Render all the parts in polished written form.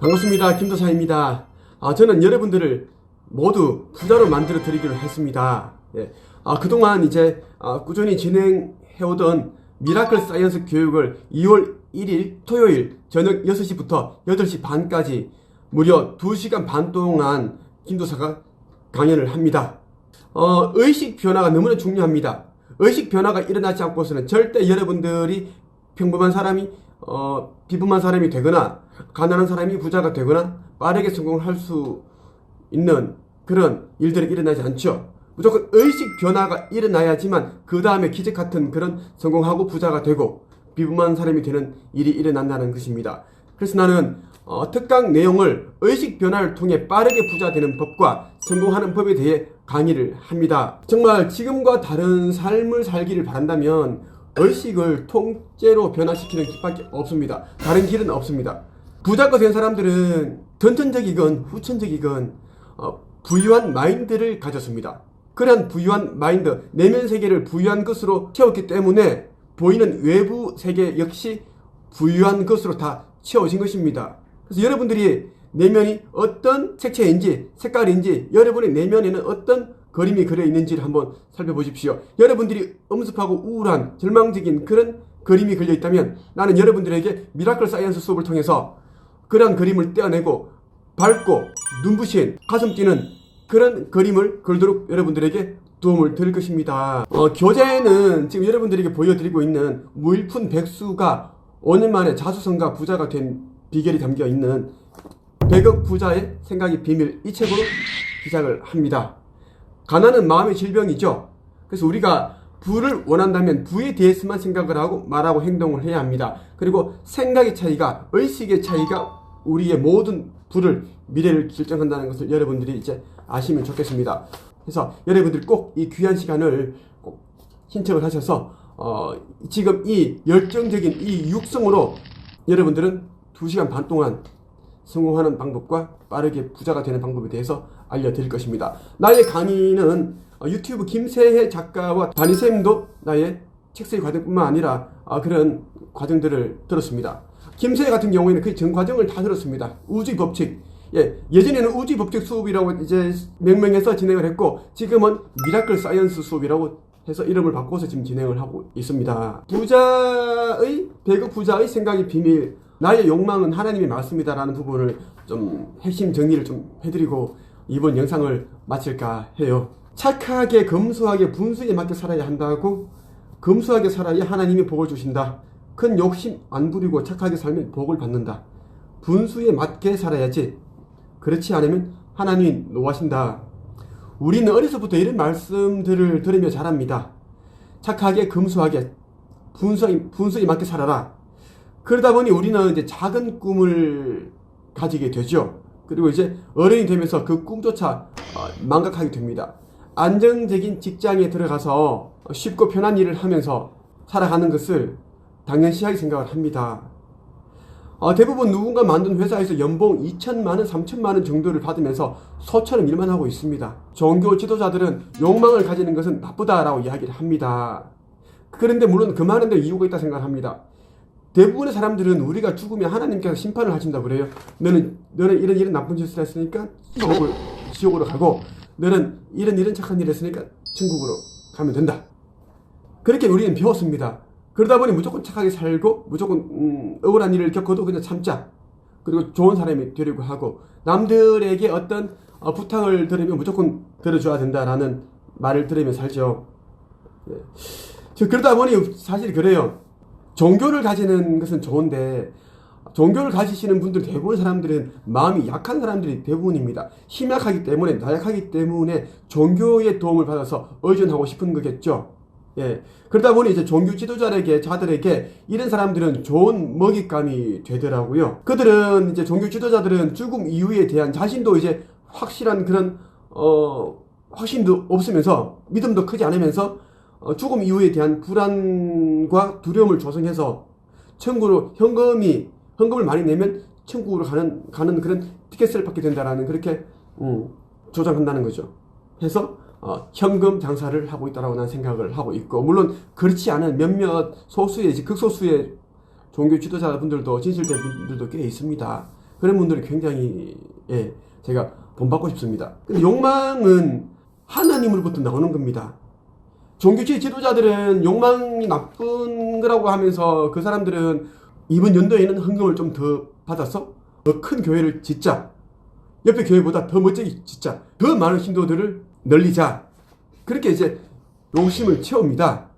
반갑습니다. 김도사입니다. 저는 여러분들을 모두 부자로 만들어 드리기로 했습니다. 그동안 이제 꾸준히 진행해오던 미라클 사이언스 교육을 2월 1일 토요일 저녁 6시부터 8시 반까지 무려 2시간 반 동안 김도사가 강연을 합니다. 의식 변화가 너무나 중요합니다. 의식 변화가 일어나지 않고서는 절대 여러분들이 평범한 사람이 비범한 사람이 되거나 가난한 사람이 부자가 되거나 빠르게 성공할 수 있는 그런 일들이 일어나지 않죠. 무조건 의식 변화가 일어나야지만 그 다음에 기적 같은 그런 성공하고 부자가 되고 비범한 사람이 되는 일이 일어난다는 것입니다. 그래서 나는 특강 내용을 의식 변화를 통해 빠르게 부자 되는 법과 성공하는 법에 대해 강의를 합니다. 정말 지금과 다른 삶을 살기를 바란다면 의식을 통째로 변화시키는 길밖에 없습니다. 다른 길은 없습니다. 부자가 된 사람들은 선천적이건 후천적이건 부유한 마인드를 가졌습니다. 그러한 부유한 마인드, 내면 세계를 부유한 것으로 채웠기 때문에 보이는 외부 세계 역시 부유한 것으로 다 채워진 것입니다. 그래서 여러분들이 내면이 어떤 색채인지 색깔인지 여러분의 내면에는 어떤 그림이 그려 있는지를 한번 살펴보십시오. 여러분들이 엄습하고 우울한 절망적인 그런 그림이 걸려 있다면 나는 여러분들에게 미라클 사이언스 수업을 통해서 그런 그림을 떼어내고 밝고 눈부신 가슴 뛰는 그런 그림을 그리도록 여러분들에게 도움을 드릴 것입니다. 교재는 지금 여러분들에게 보여드리고 있는 무일푼 백수가 5년 만에 자수성가 부자가 된 비결이 담겨 있는 100억 부자의 생각의 비밀, 이 책으로 시작을 합니다. 가난은 마음의 질병이죠. 그래서 우리가 부를 원한다면 부에 대해서만 생각을 하고 말하고 행동을 해야 합니다. 그리고 생각의 차이가, 의식의 차이가 우리의 모든 부를, 미래를 결정한다는 것을 여러분들이 이제 아시면 좋겠습니다. 그래서 여러분들 꼭 이 귀한 시간을 꼭 신청을 하셔서 지금 이 열정적인 이 육성으로 여러분들은 2시간 반 동안 성공하는 방법과 빠르게 부자가 되는 방법에 대해서 알려드릴 것입니다. 나의 강의는 유튜브 김세혜 작가와 담임쌤도 나의 책쓰기 과정뿐만 아니라 그런 과정들을 들었습니다. 김세혜 같은 경우에는 그 전 과정을 다 들었습니다. 우주의 법칙. 예전에는 우주의 법칙 수업이라고 이제 명명해서 진행을 했고 지금은 미라클 사이언스 수업이라고 해서 이름을 바꿔서 지금 진행을 하고 있습니다. 100억 부자의 생각의 비밀, 나의 욕망은 하나님의 말씀이다라는 부분을 좀 핵심 정리를 좀 해드리고 이번 영상을 마칠까 해요. 착하게 검소하게 분수에 맞게 살아야 한다고. 검소하게 살아야 하나님이 복을 주신다. 큰 욕심 안 부리고 착하게 살면 복을 받는다. 분수에 맞게 살아야지. 그렇지 않으면 하나님이 노하신다. 우리는 어려서부터 이런 말씀들을 들으며 자랍니다. 착하게 검소하게 분수에 맞게 살아라. 그러다 보니 우리는 이제 작은 꿈을 가지게 되죠. 그리고 이제 어른이 되면서 그 꿈조차 망각하게 됩니다. 안정적인 직장에 들어가서 쉽고 편한 일을 하면서 살아가는 것을 당연시하게 생각을 합니다. 대부분 누군가 만든 회사에서 연봉 2천만원, 3천만원 정도를 받으면서 소처럼 일만 하고 있습니다. 종교 지도자들은 욕망을 가지는 것은 나쁘다라고 이야기를 합니다. 그런데 물론 그만한데 이유가 있다 생각합니다. 대부분의 사람들은 우리가 죽으면 하나님께서 심판을 하신다고 그래요. 너는 이런 나쁜 짓을 했으니까 지옥으로 가고 너는 이런 착한 일을 했으니까 천국으로 가면 된다. 그렇게 우리는 배웠습니다. 그러다 보니 무조건 착하게 살고 무조건 억울한 일을 겪어도 그냥 참자. 그리고 좋은 사람이 되려고 하고 남들에게 어떤 부탁을 들으면 무조건 들어줘야 된다라는 말을 들으며 살죠. 그러다 보니 사실 그래요. 종교를 가지는 것은 좋은데 종교를 가지시는 분들 대부분 사람들은 마음이 약한 사람들이 대부분입니다. 힘약하기 때문에 나약하기 때문에 종교의 도움을 받아서 의존하고 싶은 거겠죠. 그러다 보니 이제 종교 자들에게 이런 사람들은 좋은 먹잇감이 되더라고요. 그들은 이제 종교 지도자들은 죽음 이후에 대한 자신도 이제 확실한 그런 확신도 없으면서 믿음도 크지 않으면서 죽음 이후에 대한 불안과 두려움을 조성해서 천국으로 현금을 많이 내면 천국으로 가는 그런 티켓을 받게 된다라는 그렇게 조장한다는 거죠. 해서 현금 장사를 하고 있다라고 나는 생각을 하고 있고, 물론 그렇지 않은 몇몇 소수의 극소수의 종교 지도자분들도 진실된 분들도 꽤 있습니다. 그런 분들이 굉장히 제가 본받고 싶습니다. 근데 욕망은 하나님으로부터 나오는 겁니다. 종교주의 지도자들은 욕망이 나쁜 거라고 하면서 그 사람들은 이번 연도에는 헌금을 좀 더 받아서 더 큰 교회를 짓자, 옆에 교회보다 더 멋지게 짓자, 더 많은 신도들을 늘리자, 그렇게 이제 욕심을 채웁니다.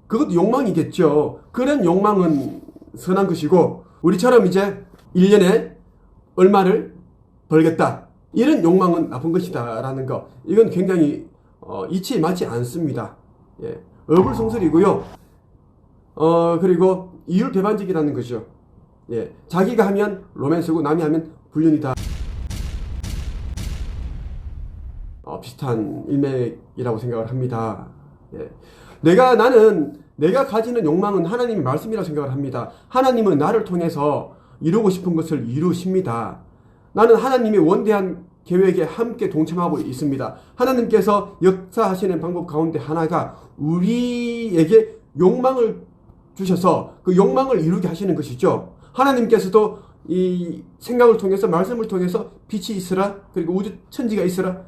그것도 욕망이겠죠. 그런 욕망은 선한 것이고, 우리처럼 이제 1년에 얼마를 벌겠다, 이런 욕망은 나쁜 것이다 라는 거, 이건 굉장히 이치에 맞지 않습니다. 어불성설이고요. 그리고 이율배반적이라는 거죠. 자기가 하면 로맨스고 남이 하면 불륜이다. 비슷한 일맥이라고 생각을 합니다. 나는 내가 가지는 욕망은 하나님의 말씀이라고 생각을 합니다. 하나님은 나를 통해서 이루고 싶은 것을 이루십니다. 나는 하나님의 원대한 계획에 함께 동참하고 있습니다. 하나님께서 역사하시는 방법 가운데 하나가 우리에게 욕망을 주셔서 그 욕망을 이루게 하시는 것이죠. 하나님께서도 이 생각을 통해서, 말씀을 통해서 빛이 있으라, 그리고 우주 천지가 있으라,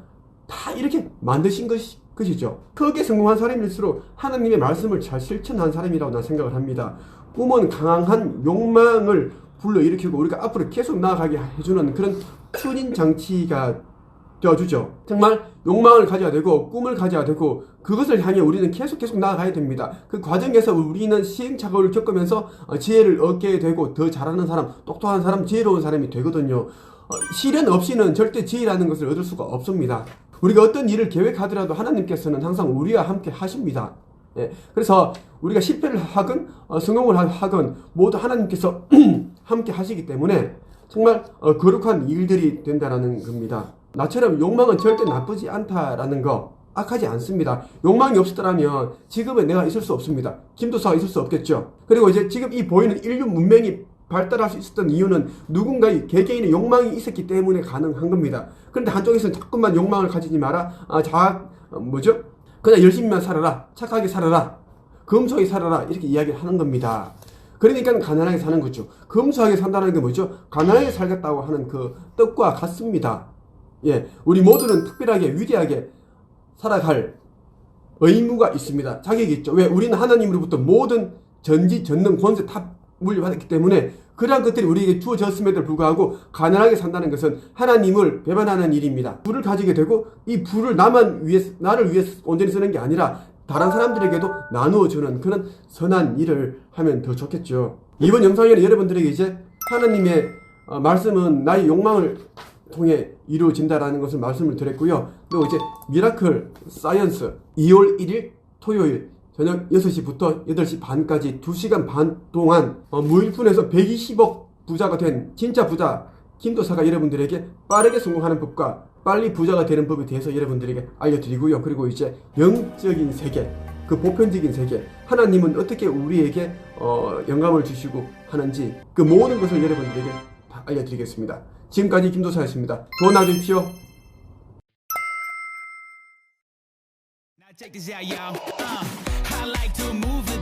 다 이렇게 만드신 것이죠. 크게 성공한 사람일수록 하나님의 말씀을 잘 실천한 사람이라고 난 생각을 합니다. 꿈은 강한 욕망을 불러일으키고 우리가 앞으로 계속 나아가게 해주는 그런 튜닝 장치가 되어주죠. 정말 욕망을 가져야 되고 꿈을 가져야 되고 그것을 향해 우리는 계속 나아가야 됩니다. 그 과정에서 우리는 시행착오를 겪으면서 지혜를 얻게 되고 더 잘하는 사람, 똑똑한 사람, 지혜로운 사람이 되거든요. 시련 없이는 절대 지혜라는 것을 얻을 수가 없습니다. 우리가 어떤 일을 계획하더라도 하나님께서는 항상 우리와 함께 하십니다. 그래서 우리가 실패를 하건 성공을 하건 모두 하나님께서 함께 하시기 때문에 정말 거룩한 일들이 된다라는 겁니다. 나처럼 욕망은 절대 나쁘지 않다라는 거, 악하지 않습니다. 욕망이 없었더라면 지금은 내가 있을 수 없습니다. 김도사가 있을 수 없겠죠. 그리고 이제 지금 이 보이는 인류 문명이 발달할 수 있었던 이유는 누군가의 개개인의 욕망이 있었기 때문에 가능한 겁니다. 그런데 한쪽에서는 자꾸만 욕망을 가지지 마라, 그냥 열심히만 살아라, 착하게 살아라, 검소하게 살아라, 이렇게 이야기를 하는 겁니다. 그러니까 가난하게 사는 거죠. 검소하게 산다는 게 뭐죠? 가난하게 살겠다고 하는 그 뜻과 같습니다. 우리 모두는 특별하게 위대하게 살아갈 의무가 있습니다. 자격이 있죠. 왜? 우리는 하나님으로부터 모든 전지, 전능, 권세 다 물려받았기 때문에 그러한 것들이 우리에게 주어졌음에도 불구하고 가난하게 산다는 것은 하나님을 배반하는 일입니다. 불을 가지게 되고 이 불을 나를 위해서 온전히 쓰는 게 아니라 다른 사람들에게도 나누어주는 그런 선한 일을 하면 더 좋겠죠. 이번 영상에는 여러분들에게 이제 하나님의 말씀은 나의 욕망을 통해 이루어진다라는 것을 말씀을 드렸고요. 그리고 이제 미라클 사이언스 2월 1일 토요일 저녁 6시부터 8시 반까지 2시간 반 동안 무일푼에서 120억 부자가 된 진짜 부자 김도사가 여러분들에게 빠르게 성공하는 법과 빨리 부자가 되는 법에 대해서 여러분들에게 알려드리고요. 그리고 이제 영적인 세계, 그 보편적인 세계, 하나님은 어떻게 우리에게 영감을 주시고 하는지 그 모든 것을 여러분들에게 다 알려드리겠습니다. 지금까지 김도사였습니다. 좋은 하루 되십시오. Check this out, y'all. I like to move